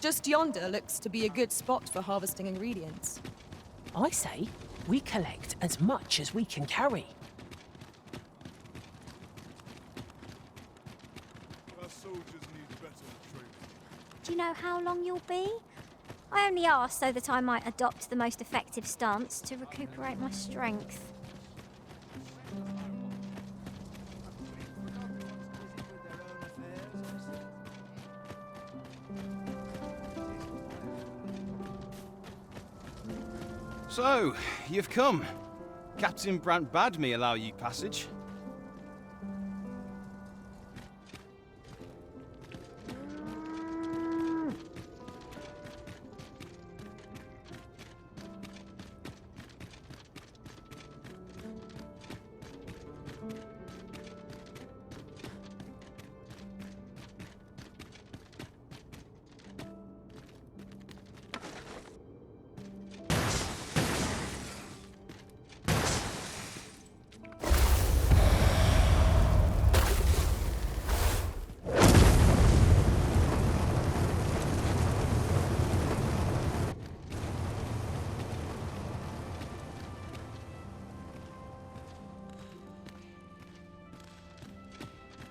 Just yonder looks to be a good spot for harvesting ingredients. I say we collect as much as we can carry. Our soldiers need better training. Do you know how long you'll be? I only asked so that I might adopt the most effective stance to recuperate my strength. So, you've come. Captain Brant bade me allow you passage.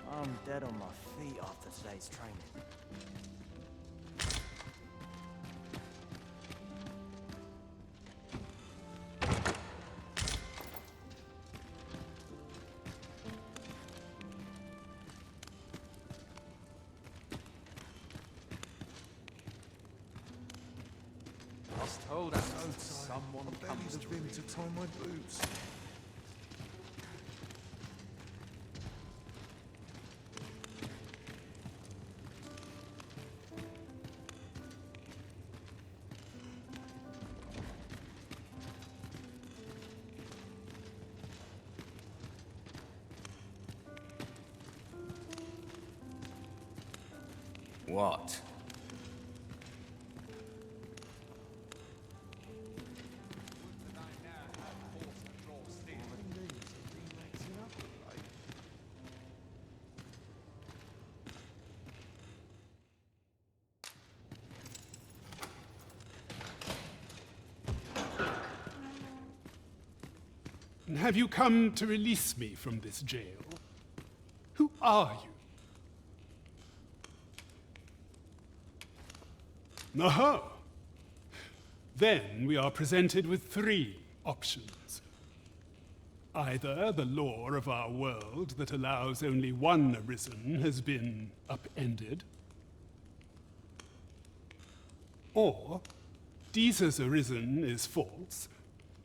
I'm dead on my feet after today's training. I was told I know someone comes to been to tie my boots. What? Have you come to release me from this jail? Who are you? Aha! Then we are presented with three options. Either the law of our world that allows only one arisen has been upended, or Jesus arisen is false,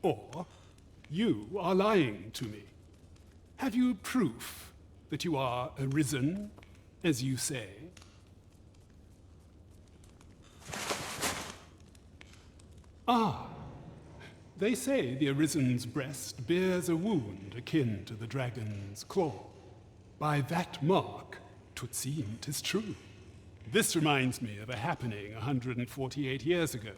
or you are lying to me. Have you proof that you are arisen, as you say? Ah, they say the Arisen's breast bears a wound akin to the dragon's claw. By that mark, 'twould seem 'tis true. This reminds me of a happening 148 years ago.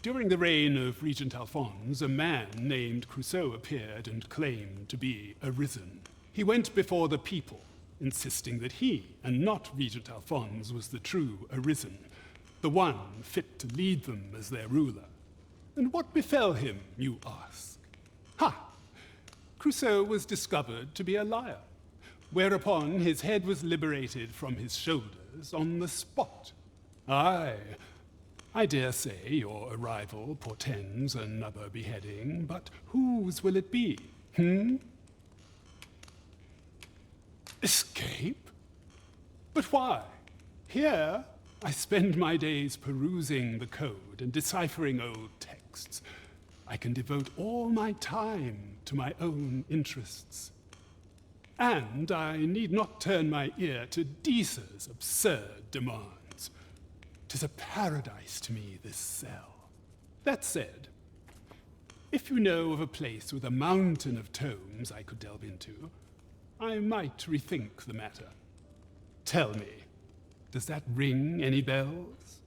During the reign of Regent Alphonse, a man named Crusoe appeared and claimed to be arisen. He went before the people, insisting that he, and not Regent Alphonse, was the true arisen, the one fit to lead them as their ruler. And what befell him, you ask? Ha! Crusoe was discovered to be a liar, whereupon his head was liberated from his shoulders on the spot. Aye, I dare say your arrival portends another beheading, but whose will it be, Escape? But why? Here I spend my days perusing the code and deciphering old texts. I can devote all my time to my own interests. And I need not turn my ear to Deesa's absurd demands. 'Tis a paradise to me, this cell. That said, if you know of a place with a mountain of tomes I could delve into, I might rethink the matter. Tell me, does that ring any bells?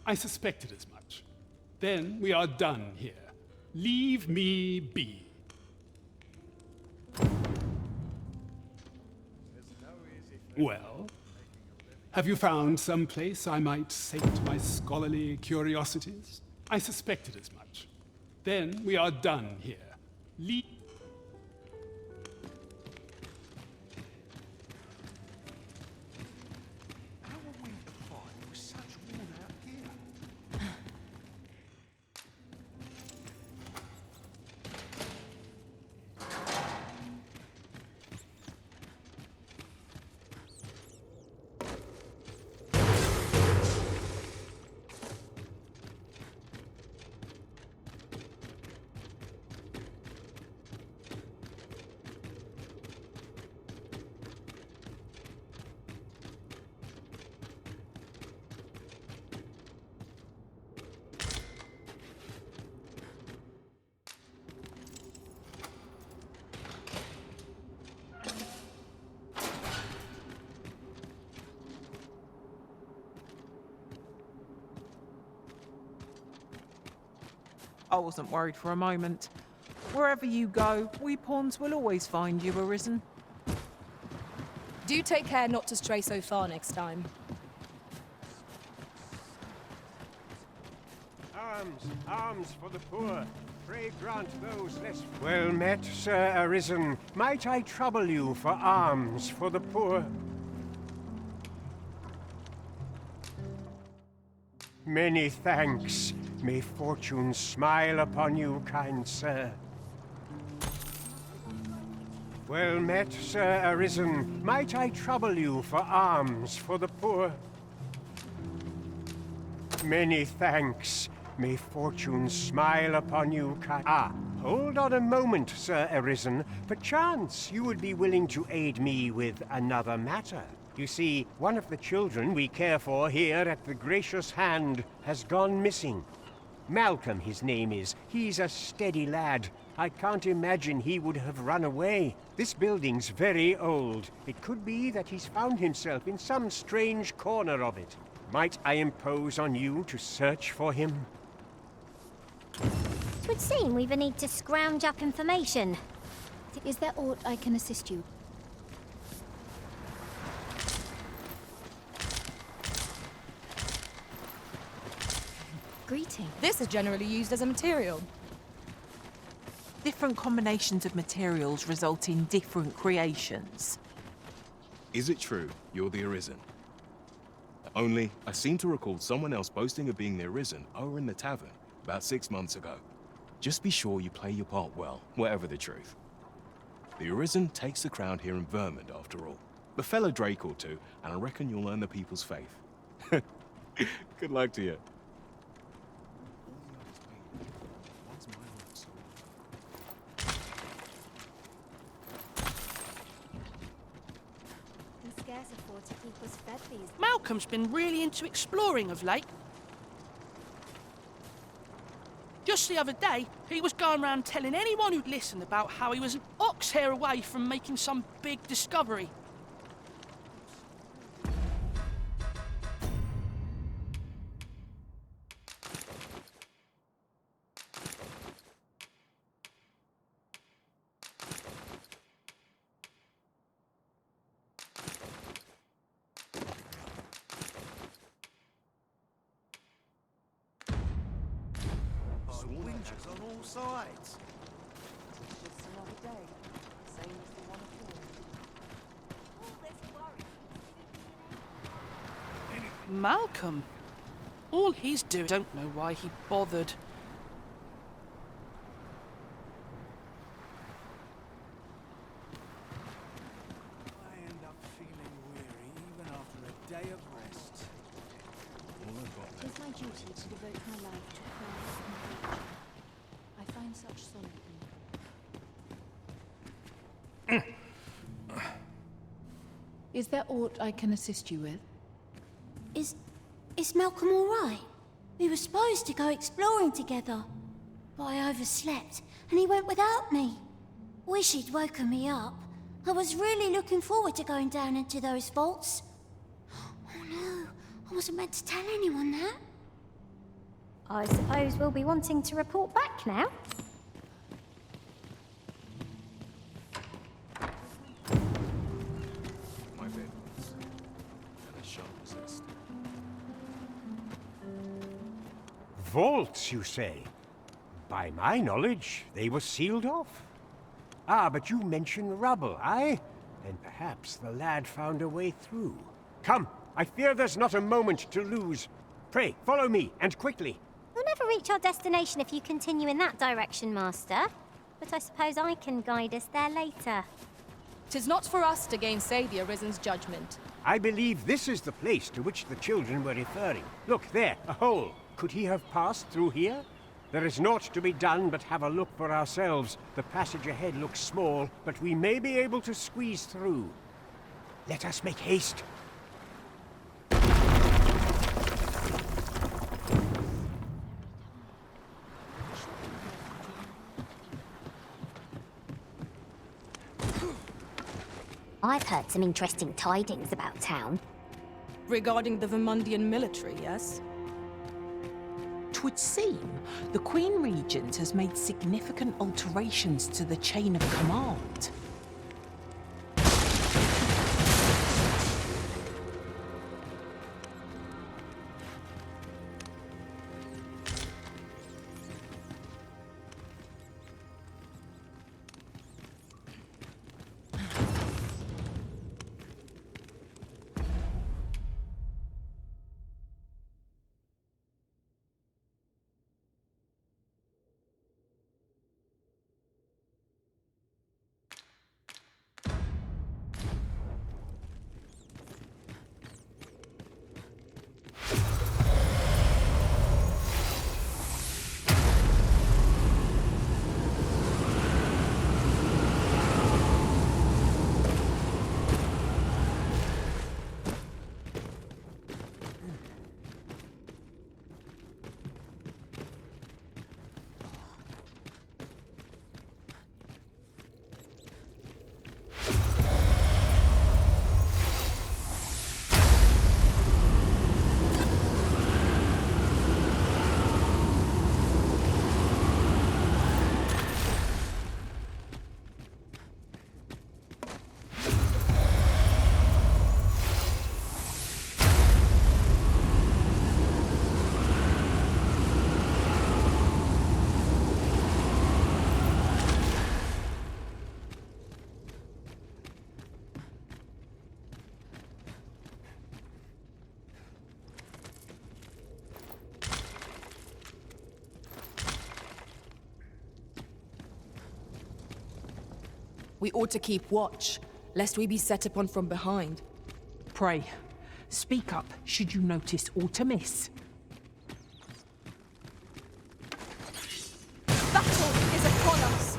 I suspected as much. Then we are done here. Leave me be. Well, Have you found some place I might sate my scholarly curiosities? I suspected as much. Then we are done here. How are we to fight with such worn-out gear? I wasn't worried for a moment. Wherever you go, we pawns will always find you, Arisen. Do take care not to stray so far next time. Arms, arms for the poor. Pray grant those less... Well met, Sir Arisen. Might I trouble you for alms for the poor? Many thanks. May fortune smile upon you, kind sir. Well met, Sir Arisen. Might I trouble you for alms for the poor? Many thanks. May fortune smile upon you, kind... Ah, hold on a moment, Sir Arisen. Perchance you would be willing to aid me with another matter. You see, one of the children we care for here at the Gracious Hand has gone missing. Malcolm, his name is. He's a steady lad. I can't imagine he would have run away. This building's very old. It could be that he's found himself in some strange corner of it. Might I impose on you to search for him? It would seem we've a need to scrounge up information. Is there aught I can assist you? Greeting. This is generally used as a material. Different combinations of materials result in different creations. Is it true you're the Arisen? Only, I seem to recall someone else boasting of being the Arisen over in the tavern about 6 months ago. Just be sure you play your part well, whatever the truth. The Arisen takes the crown here in Vermont, after all. The fellow Drake or two, and I reckon you'll earn the people's faith. Good luck to you. Malcolm's been really into exploring of late. Just the other day, he was going around telling anyone who'd listen about how he was an ox hair away from making some big discovery. Winches on all sides. Just another day, same as the one before. Malcolm? All he's doing, don't know why he bothered. I end up feeling weary even after a day of rest. It is my duty to devote my life to prayer and nature. I find such solace in it. Is there aught I can assist you with? Is Malcolm all right? We were supposed to go exploring together, but I overslept and he went without me. Wish he'd woken me up. I was really looking forward to going down into those vaults. Oh no, I wasn't meant to tell anyone that. I suppose we'll be wanting to report back now. My favorite ones. And as sharp as Vaults, you say? By my knowledge, they were sealed off. Ah, but you mentioned rubble, aye? Then perhaps the lad found a way through. Come, I fear there's not a moment to lose. Pray, follow me, and quickly. We'll never reach our destination if you continue in that direction, Master. But I suppose I can guide us there later. 'Tis not for us to gainsay the Arisen's judgment. I believe this is the place to which the children were referring. Look, there, a hole. Could he have passed through here? There is naught to be done but have a look for ourselves. The passage ahead looks small, but we may be able to squeeze through. Let us make haste. I've heard some interesting tidings about town. Regarding the Vermundian military, yes? 'Twould seem the Queen Regent has made significant alterations to the chain of command. We ought to keep watch, lest we be set upon from behind. Pray, speak up should you notice aught amiss. Battle is upon us!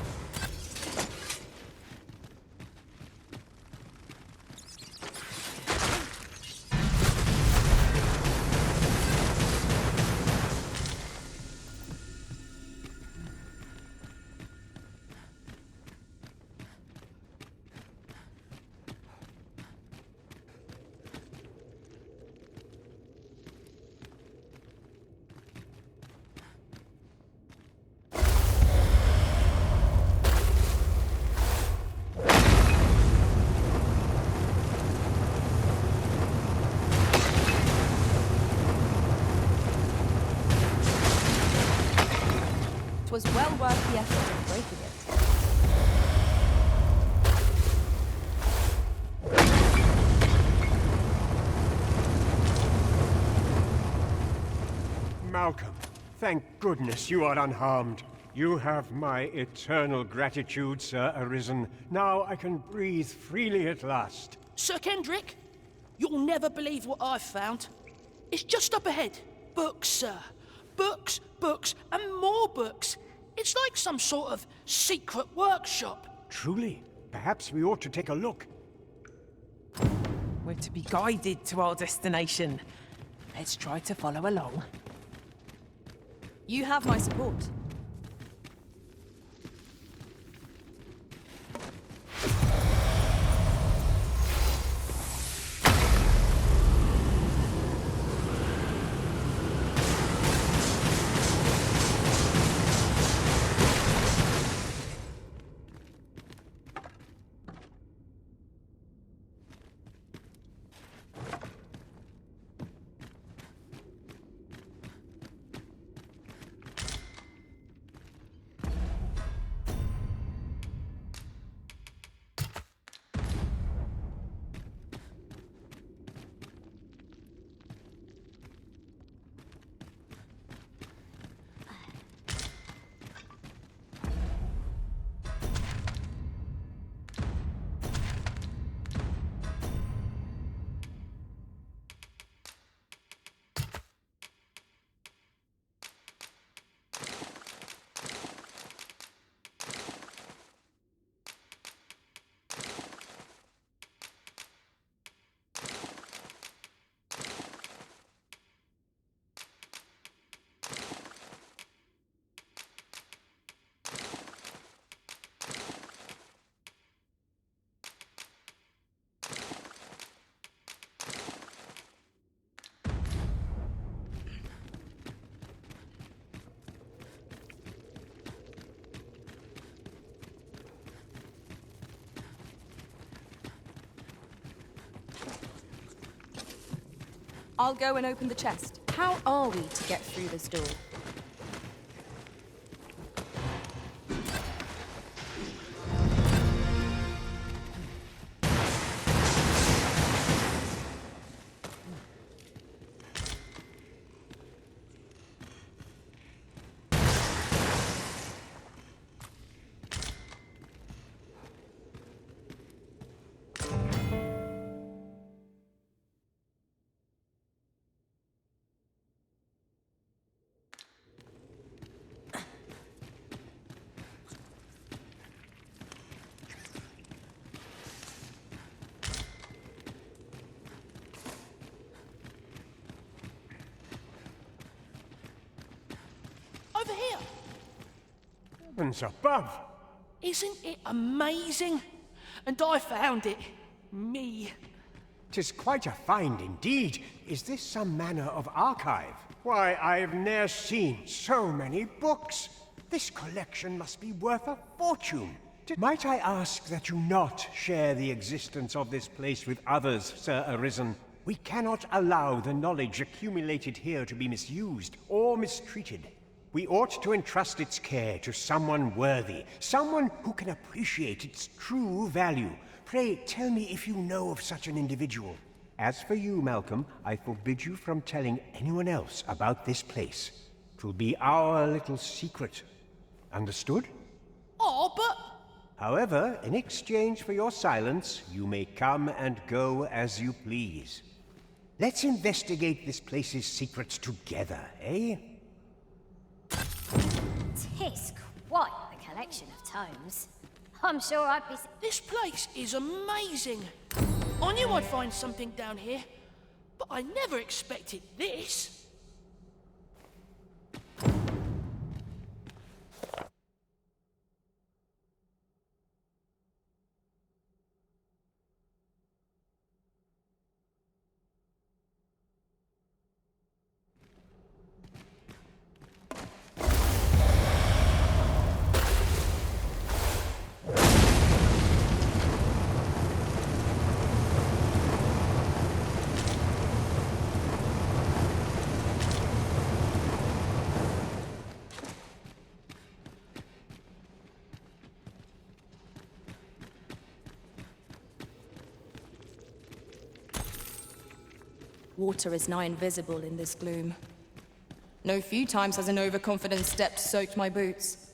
It was well worth the effort of breaking it. Malcolm, thank goodness you are unharmed. You have my eternal gratitude, Sir Arisen. Now I can breathe freely at last. Sir Kendrick, you'll never believe what I've found. It's just up ahead. Books, sir. Books, books, and more books. It's like some sort of secret workshop. Truly? Perhaps we ought to take a look. We're to be guided to our destination. Let's try to follow along. You have my support. I'll go and open the chest. How are we to get through this door? Over here! Heavens above! Isn't it amazing? And I found it. Me. 'Tis quite a find indeed. Is this some manner of archive? Why, I've ne'er seen so many books. This collection must be worth a fortune. Might I ask that you not share the existence of this place with others, Sir Arisen? We cannot allow the knowledge accumulated here to be misused or mistreated. We ought to entrust its care to someone worthy, someone who can appreciate its true value. Pray tell me if you know of such an individual. As for you, Malcolm, I forbid you from telling anyone else about this place. 'Twill be our little secret. Understood? Oh, but... However, in exchange for your silence, you may come and go as you please. Let's investigate this place's secrets together, eh? Tis quite the collection of tomes. I'm sure I'd be... This place is amazing. I knew I'd find something down here, but I never expected this. Water is nigh invisible in this gloom. No few times has an overconfident step soaked my boots.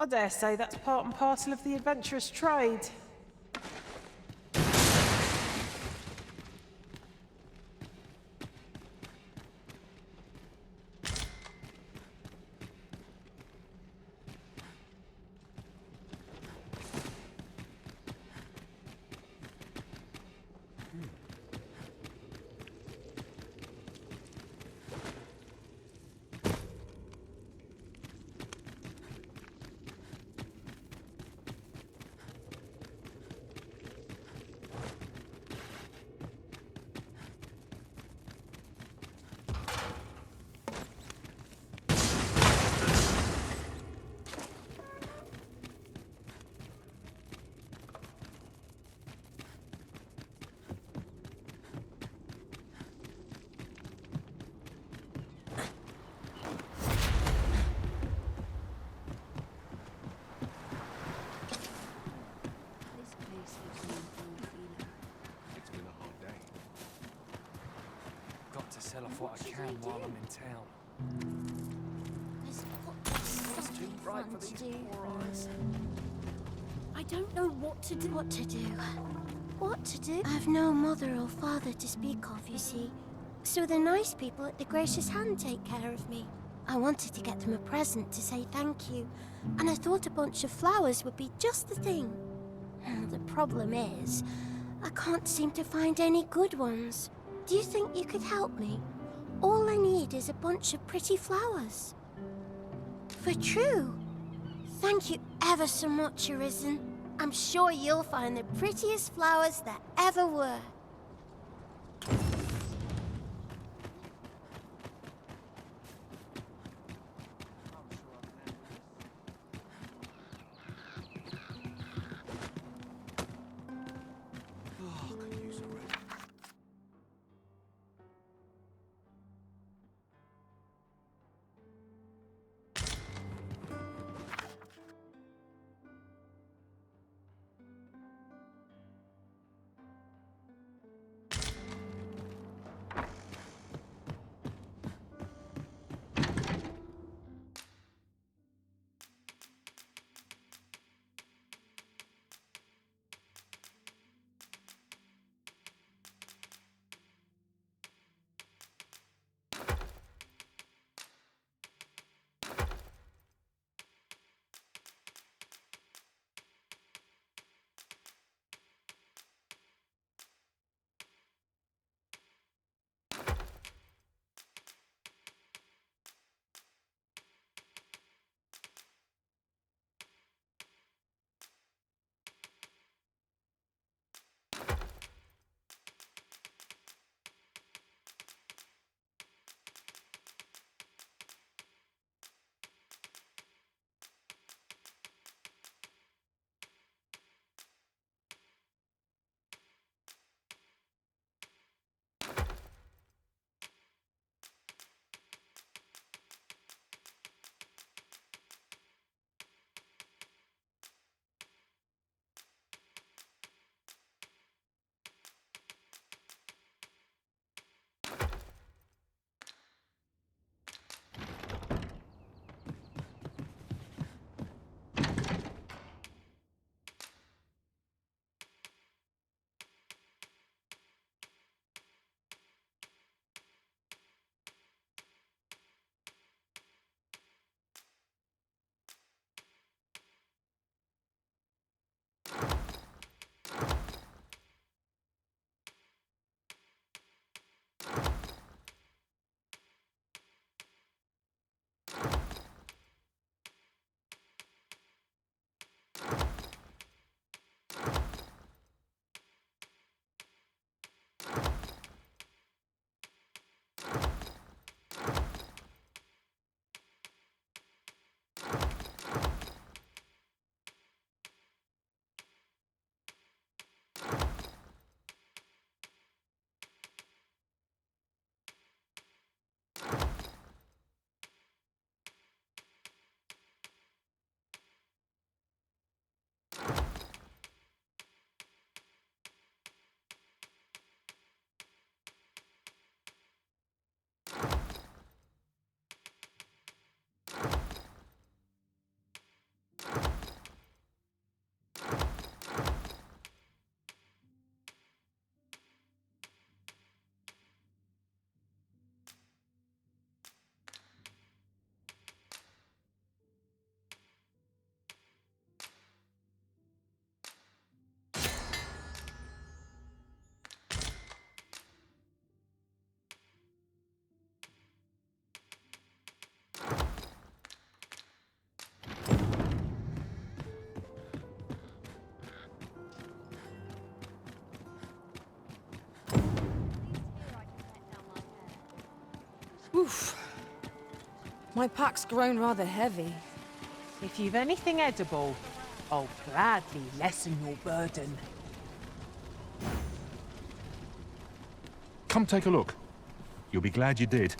I dare say that's part and parcel of the adventurous trade. Sell off what I can while I'm in town. It's too bright for these poor eyes. I don't know what to do. What to do? I've no mother or father to speak of, you see. So the nice people at the Gracious Hand take care of me. I wanted to get them a present to say thank you, and I thought a bunch of flowers would be just the thing. The problem is, I can't seem to find any good ones. Do you think you could help me? All I need is a bunch of pretty flowers. For true. Thank you ever so much, Arisen. I'm sure you'll find the prettiest flowers that ever were. Oof. My pack's grown rather heavy. If you've anything edible, I'll gladly lessen your burden. Come take a look. You'll be glad you did.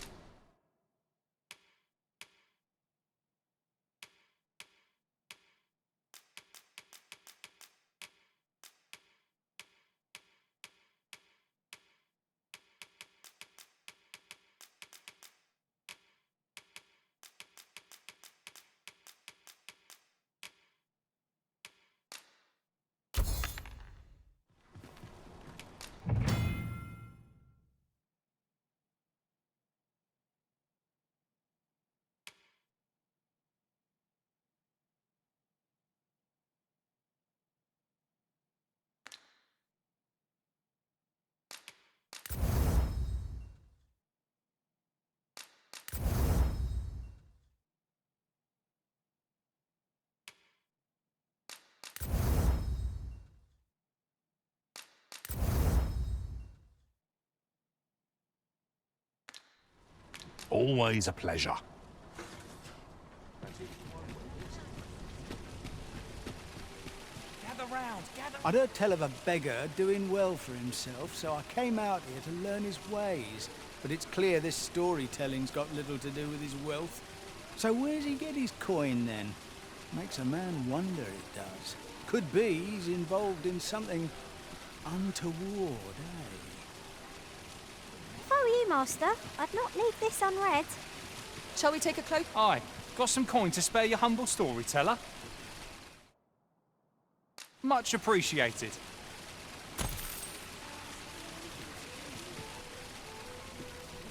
Always a pleasure. Gather round, gather. I'd heard tell of a beggar doing well for himself, so I came out here to learn his ways. But it's clear this storytelling's got little to do with his wealth. So where's he get his coin then? Makes a man wonder, it does. Could be he's involved in something untoward, eh? If I were you, Master, I'd not leave this unread. Shall we take a cloak? Aye. Got some coin to spare your humble storyteller? Much appreciated.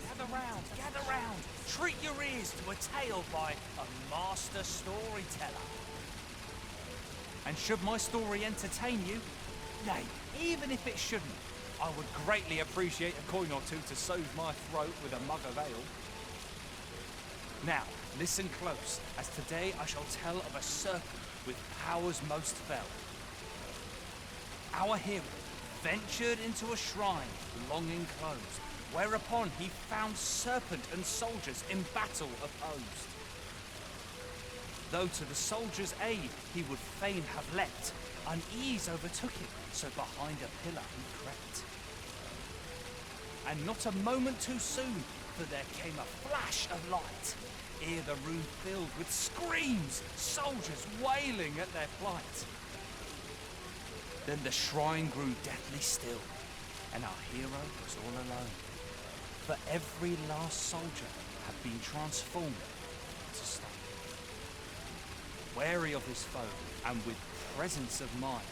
Gather round, gather round. Treat your ears to a tale by a master storyteller. And should my story entertain you, nay, even if it shouldn't, I would greatly appreciate a coin or two to soothe my throat with a mug of ale. Now, listen close, as today I shall tell of a serpent with powers most fell. Our hero ventured into a shrine, long enclosed, whereupon he found serpent and soldiers in battle opposed. Though to the soldiers' aid he would fain have leapt, unease overtook him, so behind a pillar he crept. And not a moment too soon, for there came a flash of light, ere the room filled with screams, soldiers wailing at their plight. Then the shrine grew deathly still, and our hero was all alone, for every last soldier had been transformed into stone. Wary of his foe, and with presence of mind,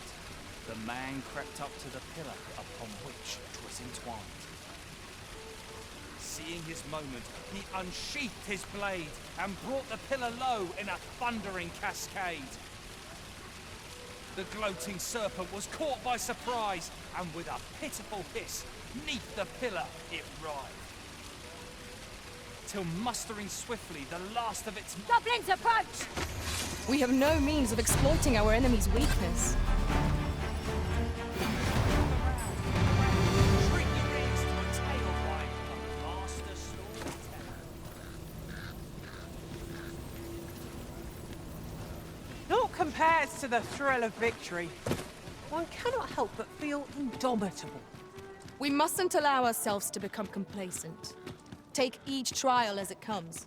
the man crept up to the pillar upon which 'twas entwined. Seeing his moment, he unsheathed his blade, and brought the pillar low in a thundering cascade. The gloating serpent was caught by surprise, and with a pitiful hiss, 'neath the pillar it writhed. Till mustering swiftly the last of its Goblins approach! We have no means of exploiting our enemy's weakness. Treat your ears to a tale by a master storyteller. Naught compares to the thrill of victory. One cannot help but feel indomitable. We mustn't allow ourselves to become complacent. Take each trial as it comes.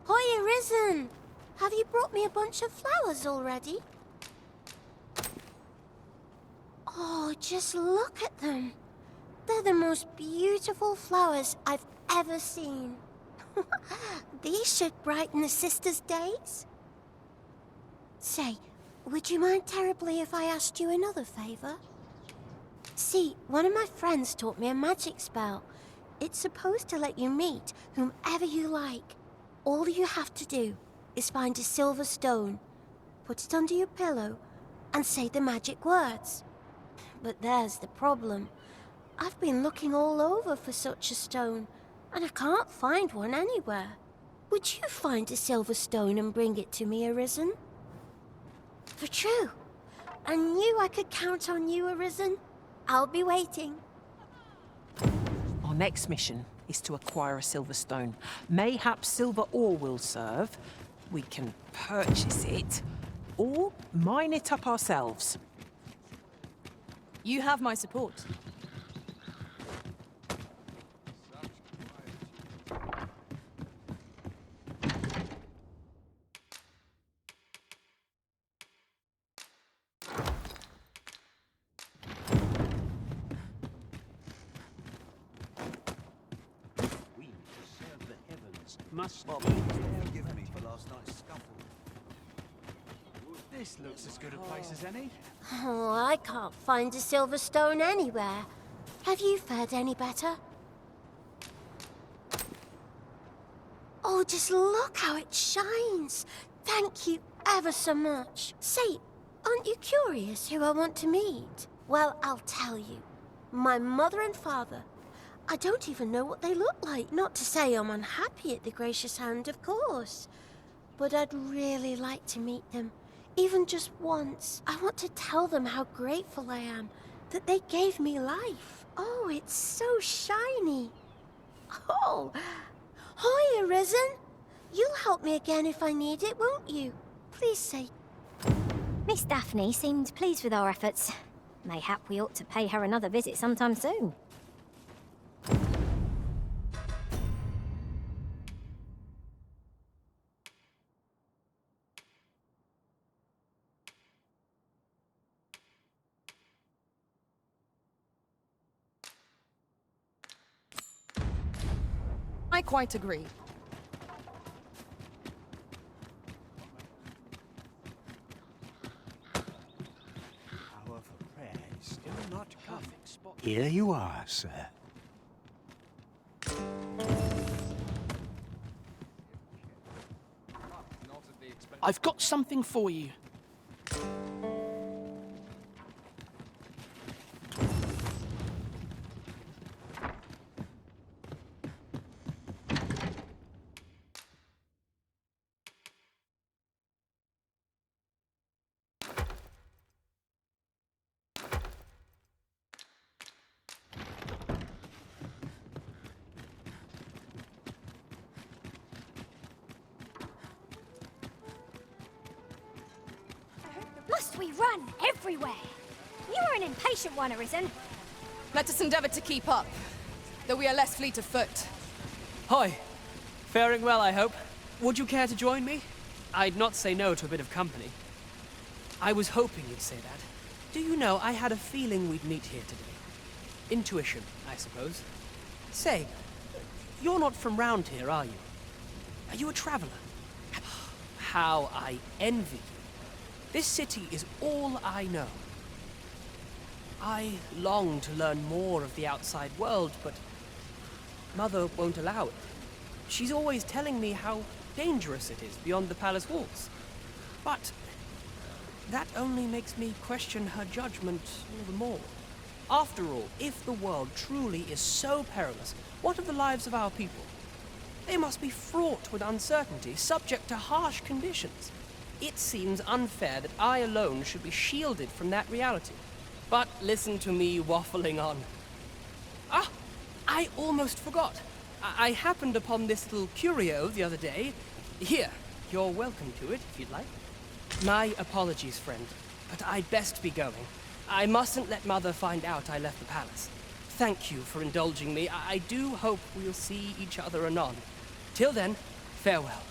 Hi, Arisen! Have you brought me a bunch of flowers already? Oh, just look at them. They're the most beautiful flowers I've ever seen. These should brighten the sisters' days. Say, would you mind terribly if I asked you another favor? See, one of my friends taught me a magic spell. It's supposed to let you meet whomever you like. All you have to do is find a silver stone, put it under your pillow, and say the magic words. But there's the problem. I've been looking all over for such a stone, and I can't find one anywhere. Would you find a silver stone and bring it to me, Arisen? For true. I knew I could count on you, Arisen. I'll be waiting. Our next mission is to acquire a silver stone. Mayhap silver ore will serve. We can purchase it, or mine it up ourselves. You have my support. Must forgive me for last night's scuffle. This looks as good a place as any. Oh, I can't find a silver stone anywhere. Have you fared any better? Oh, just look how it shines. Thank you ever so much. Say, aren't you curious who I want to meet? Well, I'll tell you. My mother and father. I don't even know what they look like. Not to say I'm unhappy at the gracious hand, of course. But I'd really like to meet them. Even just once. I want to tell them how grateful I am that they gave me life. Oh, it's so shiny. Oh, hi, Arisen. You'll help me again if I need it, won't you? Please say. Miss Daphne seemed pleased with our efforts. Mayhap we ought to pay her another visit sometime soon. I quite agree. Hour for prayer is still not come. Here you are, sir. I've got something for you. Must we run everywhere? You are an impatient one, Arisen. Let us endeavor to keep up, though we are less fleet of foot. Hi. Faring well, I hope. Would you care to join me? I'd not say no to a bit of company. I was hoping you'd say that. Do you know, I had a feeling we'd meet here today. Intuition, I suppose. Say, you're not from round here, are you? Are you a traveler? How I envy you. This city is all I know. I long to learn more of the outside world, but Mother won't allow it. She's always telling me how dangerous it is beyond the palace walls. But that only makes me question her judgment all the more. After all, if the world truly is so perilous, what of the lives of our people? They must be fraught with uncertainty, subject to harsh conditions. It seems unfair that I alone should be shielded from that reality. But listen to me waffling on. Ah, I almost forgot. I happened upon this little curio the other day. Here, you're welcome to it if you'd like. My apologies, friend, but I'd best be going. I mustn't let Mother find out I left the palace. Thank you for indulging me. I do hope we'll see each other anon. Till then, farewell.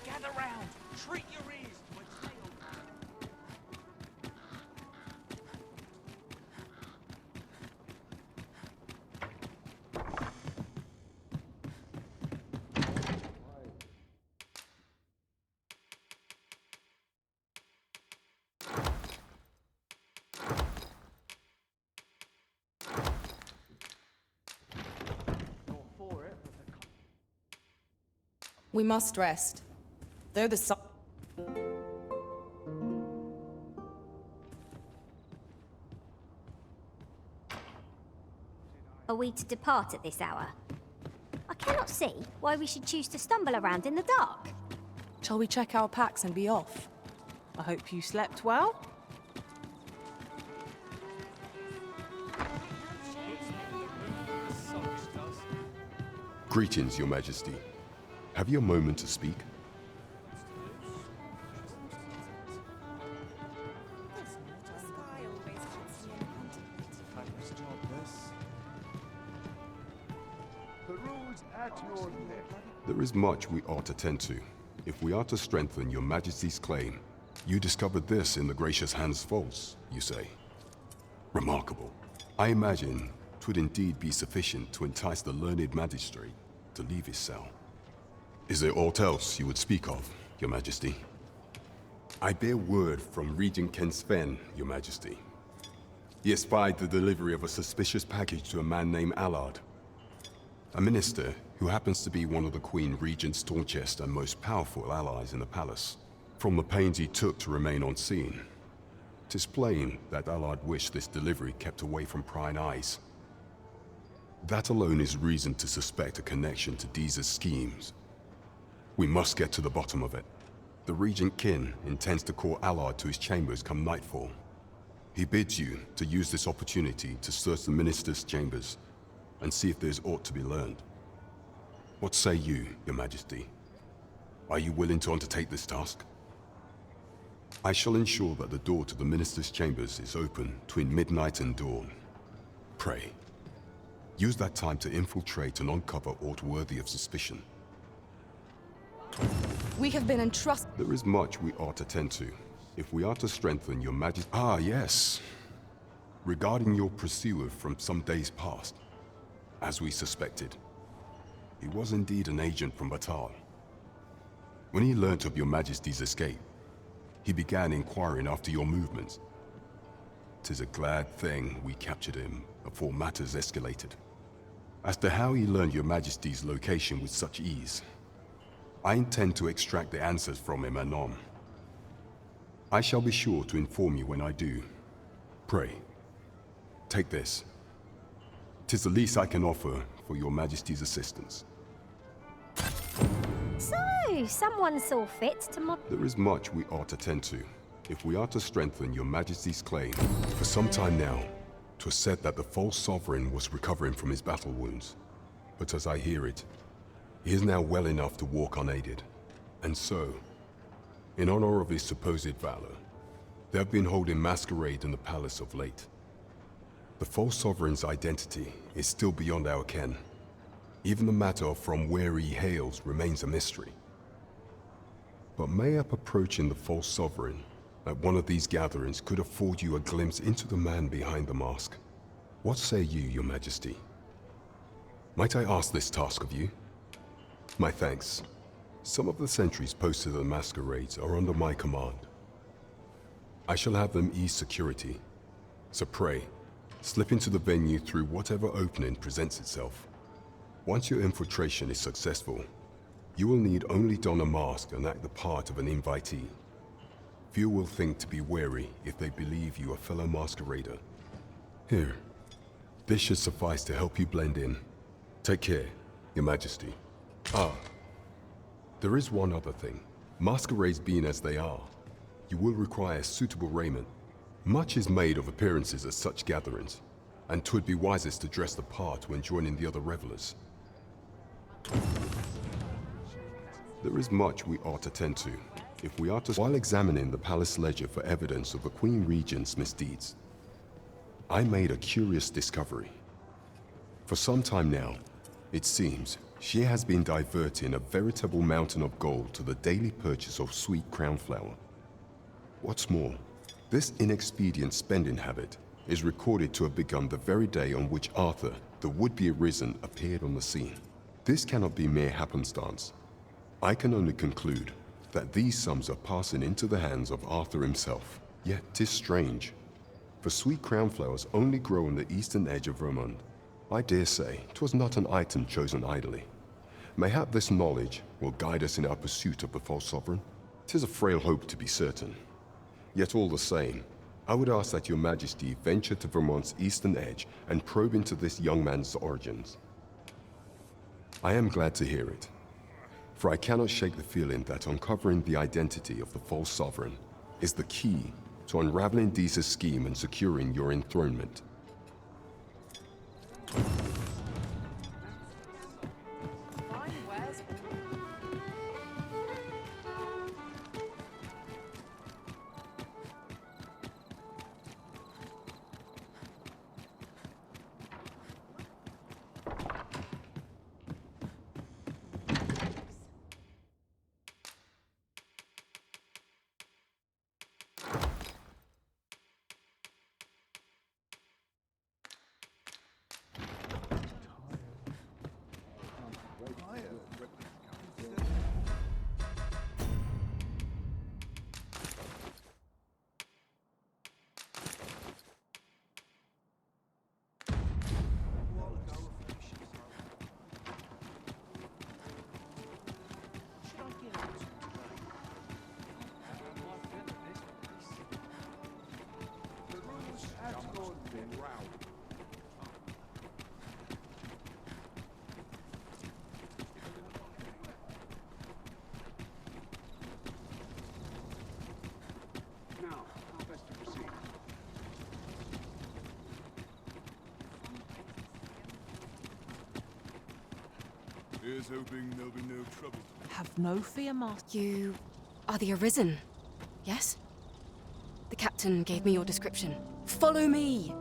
Gather round! Treat your ears to a tale. We must rest. Though the sun... Are we to depart at this hour? I cannot see why we should choose to stumble around in the dark. Shall we check our packs and be off? I hope you slept well. Greetings, Your Majesty. Have you a moment to speak? There is much we ought to tend to, if we are to strengthen Your Majesty's claim. You discovered this in the gracious Hans False, you say? Remarkable. I imagine 'twould indeed be sufficient to entice the learned magistrate to leave his cell. Is there aught else you would speak of, Your Majesty? I bear word from Regent Ken Sven, Your Majesty. He espied the delivery of a suspicious package to a man named Allard, a minister who happens to be one of the Queen Regent's staunchest and most powerful allies in the palace. From the pains he took to remain unseen, 'tis plain that Allard wished this delivery kept away from prying eyes. That alone is reason to suspect a connection to Deeza's schemes. We must get to the bottom of it. The Regent Kin intends to call Allard to his chambers come nightfall. He bids you to use this opportunity to search the minister's chambers and see if there's aught to be learned. What say you, Your Majesty? Are you willing to undertake this task? I shall ensure that the door to the minister's chambers is open between midnight and dawn. Pray, use that time to infiltrate and uncover aught worthy of suspicion. We have been entrusted... There is much we ought to tend to, if we are to strengthen Your Majesty... Ah, yes. Regarding your pursuer from some days past, as we suspected, he was indeed an agent from Batal. When he learnt of Your Majesty's escape, he began inquiring after your movements. 'Tis a glad thing we captured him before matters escalated. As to how he learned Your Majesty's location with such ease, I intend to extract the answers from him anon. I shall be sure to inform you when I do. Pray, take this. 'Tis the least I can offer for Your Majesty's assistance. So, someone saw fit to mod... There is much we ought to tend to, if we are to strengthen Your Majesty's claim. For some time now, 'twas said that the false sovereign was recovering from his battle wounds. But as I hear it, he is now well enough to walk unaided. And so, in honor of his supposed valor, they have been holding masquerade in the palace of late. The false sovereign's identity is still beyond our ken. Even the matter of from where he hails remains a mystery. But mayhap approaching the false sovereign at one of these gatherings could afford you a glimpse into the man behind the mask. What say you, Your Majesty? Might I ask this task of you? My thanks. Some of the sentries posted at the masquerades are under my command. I shall have them ease security. So pray, slip into the venue through whatever opening presents itself. Once your infiltration is successful, you will need only don a mask and act the part of an invitee. Few will think to be wary if they believe you a fellow masquerader. Here, this should suffice to help you blend in. Take care, Your Majesty. Ah, there is one other thing. Masquerades being as they are, you will require suitable raiment. Much is made of appearances at such gatherings, and 'twould be wisest to dress the part when joining the other revelers. There is much we ought to tend to, if we are to... While examining the palace ledger for evidence of the Queen Regent's misdeeds, I made a curious discovery. For some time now, it seems, she has been diverting a veritable mountain of gold to the daily purchase of sweet crown flower. What's more, this inexpedient spending habit is recorded to have begun the very day on which Arthur, the would-be arisen, appeared on the scene. This cannot be mere happenstance. I can only conclude that these sums are passing into the hands of Arthur himself. Yet 'tis strange, for sweet crown flowers only grow on the eastern edge of Vermund. I dare say 'twas not an item chosen idly, Mayhap this knowledge will guide us in our pursuit of the false sovereign. 'Tis a frail hope to be certain. Yet all the same, I would ask that your majesty venture to Vermont's eastern edge and probe into this young man's origins. I am glad to hear it, for I cannot shake the feeling that uncovering the identity of the false sovereign is the key to unraveling Deeza's scheme and securing your enthronement. Here's hoping there'll be no trouble. Have no fear, Master. You are the Arisen, yes? The captain gave me your description. Follow me!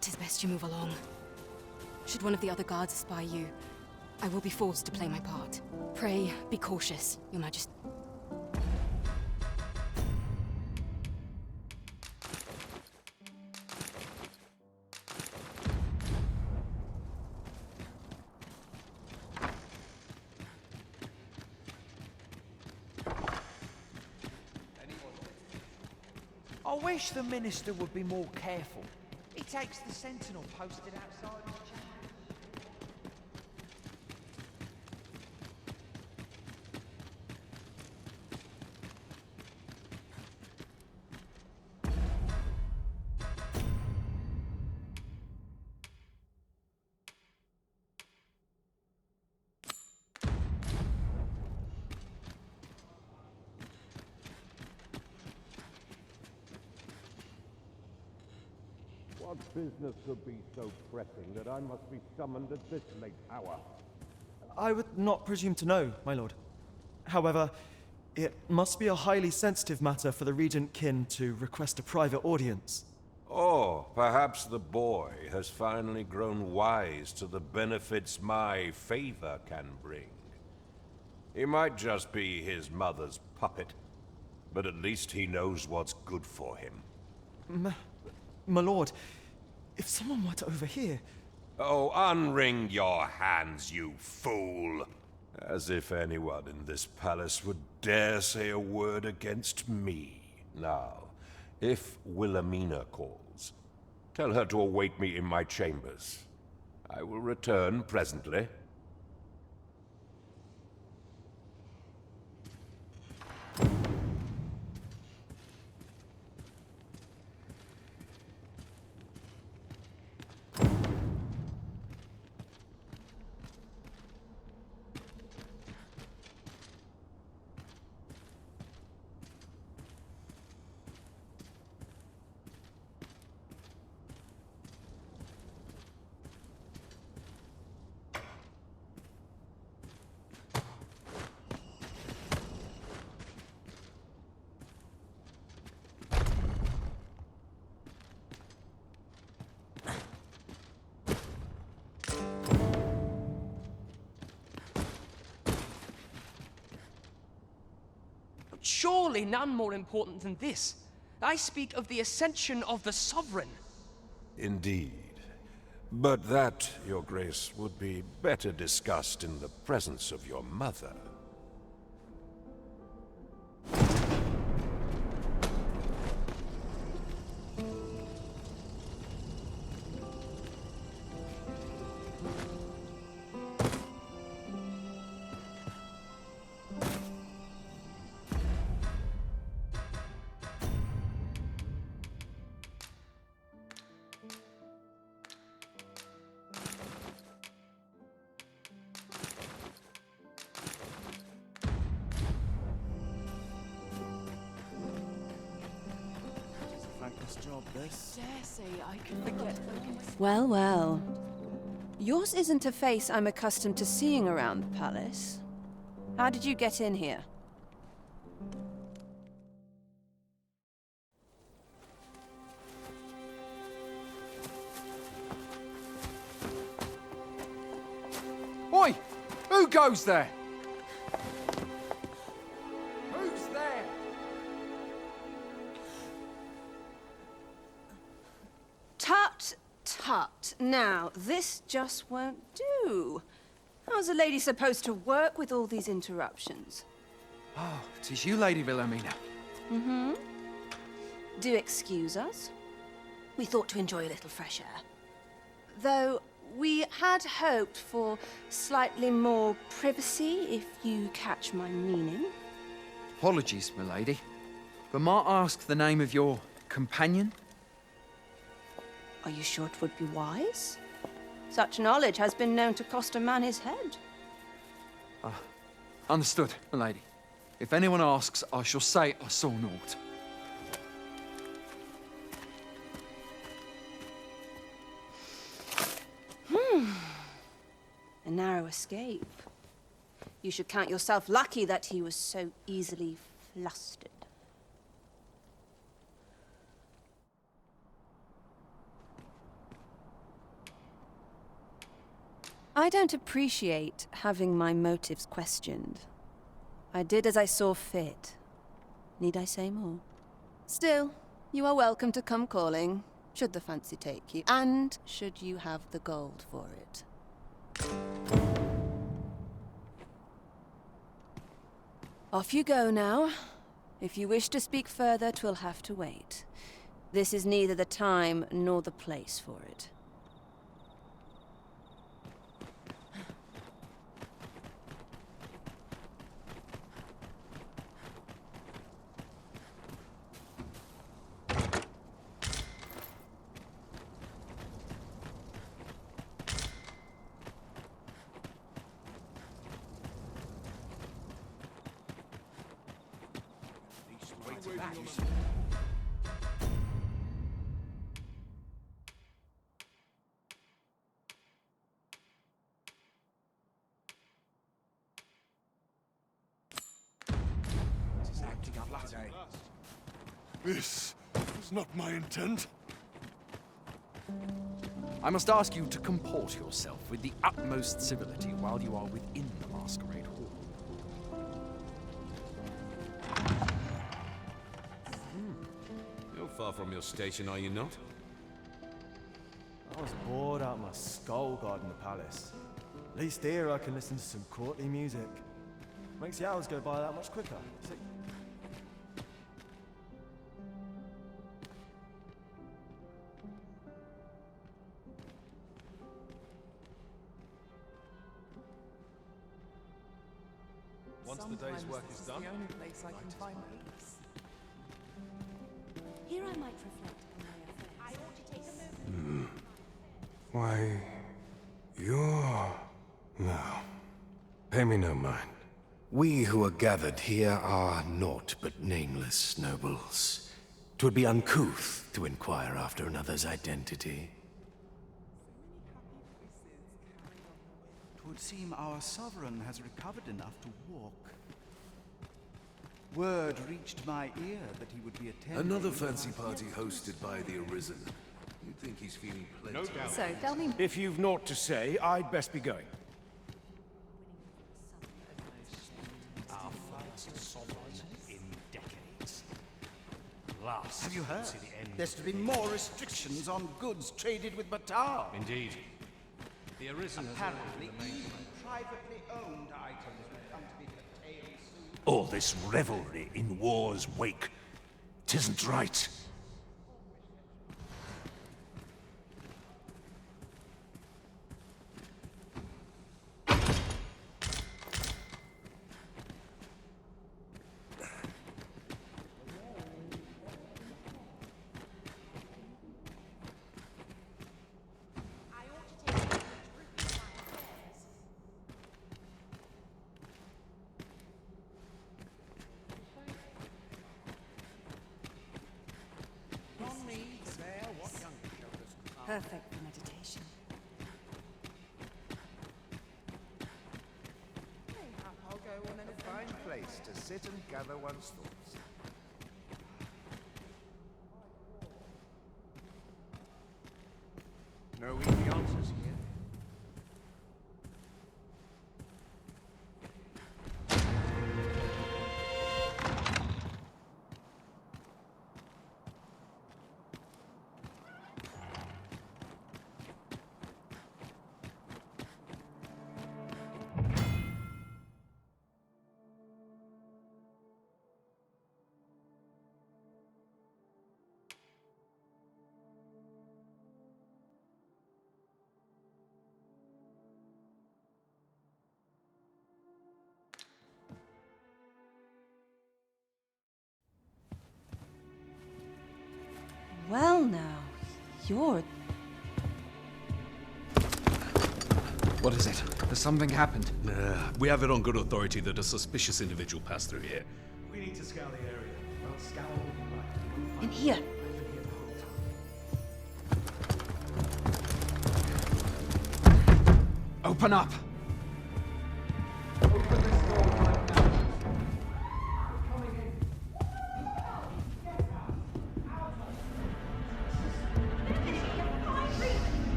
Tis best you move along. Should one of the other guards spy you, I will be forced to play my part. Pray, be cautious, Your Majesty. I wish the minister would be more careful. He takes the sentinel posted outside his chamber. What business could be so pressing that I must be summoned at this late hour? I would not presume to know, my lord. However, it must be a highly sensitive matter for the regent kin to request a private audience. Or perhaps the boy has finally grown wise to the benefits my favor can bring. He might just be his mother's puppet, but at least he knows what's good for him. My lord, if someone were to overhear... Oh, unwring your hands, you fool! As if anyone in this palace would dare say a word against me. Now, if Wilhelmina calls, tell her to await me in my chambers. I will return presently. surely none more important than this. I speak of the ascension of the Sovereign. Indeed. But that, Your Grace, would be better discussed in the presence of your mother. Job, this. Dare say I can forget. Well, well. Yours isn't a face I'm accustomed to seeing around the palace. How did you get in here? Oi! Who goes there? Who's there? Tut, tut. Now, this just won't do. How's a lady supposed to work with all these interruptions? Oh, 'tis you, Lady Wilhelmina. Mm-hmm. Do excuse us. We thought to enjoy a little fresh air. Though we had hoped for slightly more privacy, if you catch my meaning. Apologies, milady. But might I ask the name of your companion? Are you sure it would be wise? Such knowledge has been known to cost a man his head. Understood, milady. If anyone asks, I shall say I saw naught. A narrow escape. You should count yourself lucky that he was so easily flustered. I don't appreciate having my motives questioned. I did as I saw fit. Need I say more? Still, you are welcome to come calling, should the fancy take you, and should you have the gold for it. Off you go now. If you wish to speak further, 'twill have to wait. This is neither the time nor the place for it. This was not my intent. I must ask you to comport yourself with the utmost civility while you are within the masquerade hall. You're far from your station, are you not? I was bored out my skull guarding the palace. At least here I can listen to some courtly music. Makes the hours go by that much quicker. See? Once the day's work is done, the only place I can find peace. Here I might reflect on my affairs. I ought to take a move. Why, you're... No. Pay me no mind. We who are gathered here are naught but nameless nobles. 'Twould be uncouth to inquire after another's identity. Twould seem our sovereign has recovered enough to walk. Word reached my ear that he would be attending... Another fancy party hosted by the Arisen. You'd think he's feeling plenty. No doubt. So, tell me... If you've naught to say, I'd best be going. Our first sovereign in death. last. Have you heard? See the end. There's to be more restrictions on goods traded with Batar. Indeed. The Arisen has Apparently, ordered the main even privately owned items will come to be curtailed soon. All this revelry in war's wake. 'Tisn't right. Perfect for meditation. I'll go on a fine place to sit and gather one's thoughts. No easy answers here. Well now, you're... What is it? Has something happened? We have it on good authority that a suspicious individual passed through here. We need to scour the area. Well, scour what you like. In here. Open up!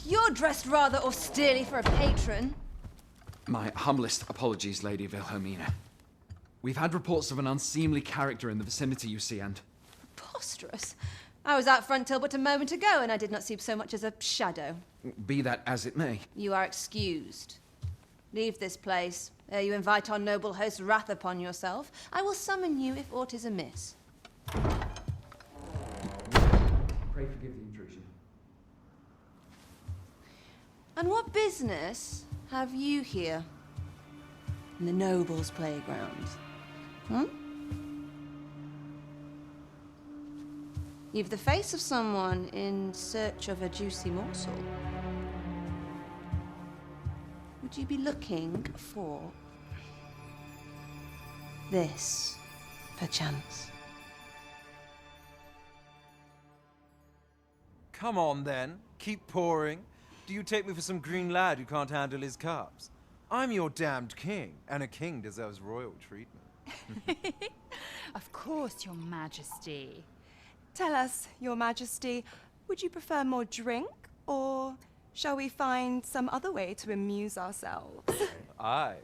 You're dressed rather austerely for a patron. My humblest apologies, Lady Wilhelmina. We've had reports of an unseemly character in the vicinity, you see, and... Preposterous. I was out front till but a moment ago, and I did not see so much as a shadow. Be that as it may. You are excused. Leave this place, ere you invite our noble host's wrath upon yourself. I will summon you if aught is amiss. Pray forgive the intrusion. And what business have you here? In the nobles' playground? You've the face of someone in search of a juicy morsel. Would you be looking for this, perchance? Come on, then. Keep pouring. Do you take me for some green lad who can't handle his cups? I'm your damned king, and a king deserves royal treatment. Of course, Your Majesty. Tell us, Your Majesty, would you prefer more drink, or shall we find some other way to amuse ourselves? Aye.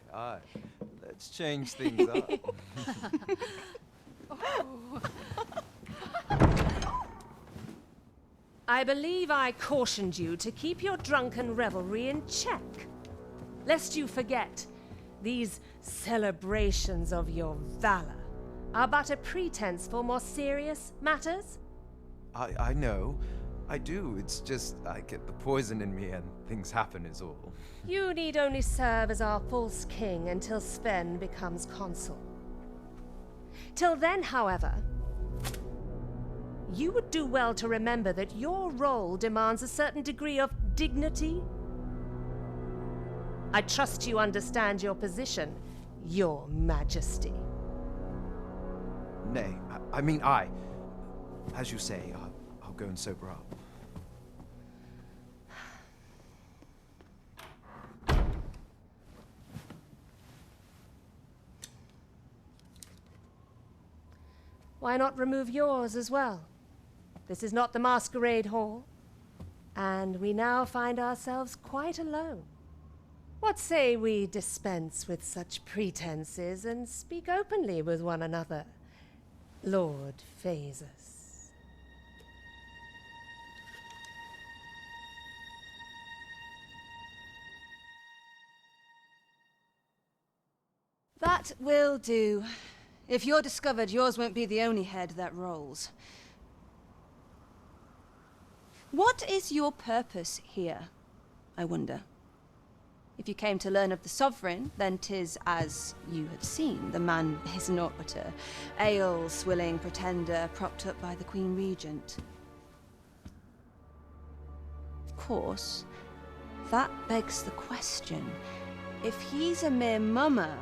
Let's change things up. I believe I cautioned you to keep your drunken revelry in check. Lest you forget, these celebrations of your valor are but a pretense for more serious matters. I know. I do. It's just I get the poison in me and things happen is all. You need only serve as our false king until Sven becomes consul. Till then, however, you would do well to remember that your role demands a certain degree of dignity. I trust you understand your position, Your Majesty. Nay, I mean, as you say, I'll go and sober up. Why not remove yours as well? This is not the masquerade hall, and we now find ourselves quite alone. What say we dispense with such pretenses and speak openly with one another, Lord Phaesus? That will do. If you're discovered, yours won't be the only head that rolls. What is your purpose here, I wonder? If you came to learn of the Sovereign, then 'tis as you have seen. The man is naught but a ale-swilling pretender propped up by the Queen Regent. Of course, that begs the question. If he's a mere mummer,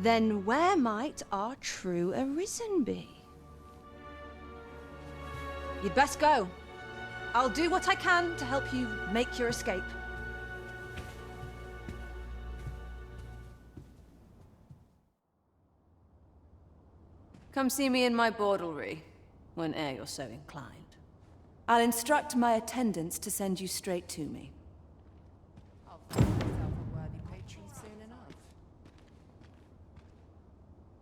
then where might our true Arisen be? You'd best go. I'll do what I can to help you make your escape. Come see me in my bordlery, whene'er you're so inclined. I'll instruct my attendants to send you straight to me.